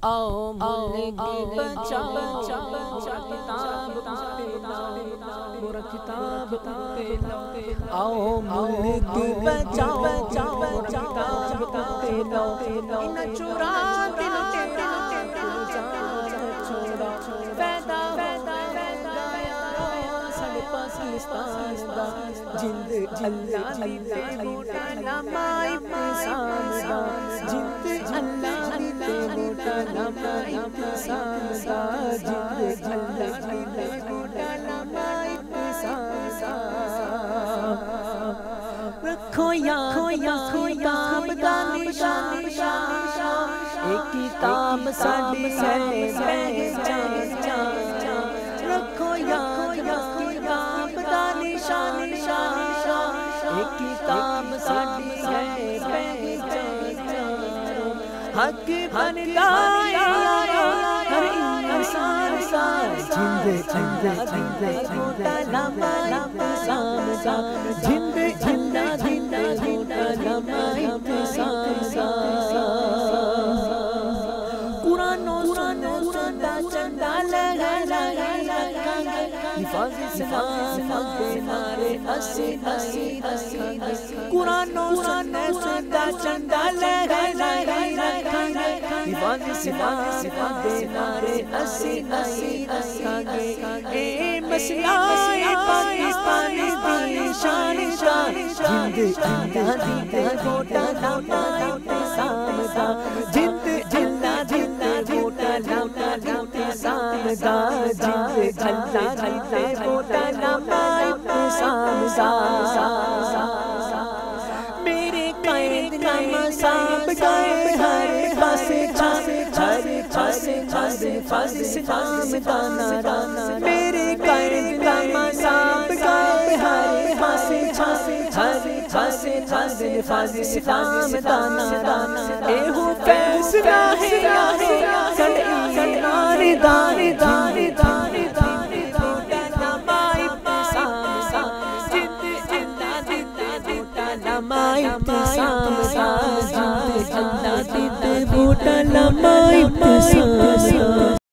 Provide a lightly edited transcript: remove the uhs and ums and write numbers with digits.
आओ मुल्की बचाओ किताब आओ मुल्की बचाओ किताब इन चुरा दिल तेरा छोड़ा पैदा साढ़े पाकिस्तान दा जिंद अल्लाह दे बूटा लमाई इंसान दा जिंद अल्लाह दे बूटा लमाई इंसान दा जिंद अल्लाह दे बूटा लमाई इंसान दा रखो याद किताब दा निशान एक किताब साडी है पहचान रखो याद किताब दा निशान एक किताब साडी है पहचान हक बनदा हर इंसान सा जिंद लम्हा इंसान सा जिंद लम्हा इंसान सा कुरानो सुनदा चंदा लगा हिफाज़ इस्लाम दे नारे हसी कुरानो सुनदा चंदा लगा हिफाज़ इस्लाम दे नारे हसी रखांगे ए मसला पाकिस्तानी दी शान जिंद दे गोटा लम्हा इंसान दा जिंद गोटा लम्हा इंसान दा जिंद दे गोटा लम्हा इंसान दा मेरे कायद नामा सांप गए हर पासे फाज़ इस्लाम दा नारा मेरे कायद नामा सांप गए हर पासे फाज़ इस्लाम दा नारा एहो फैसला है साडे ईमान दा बूटा लम्हा इंसान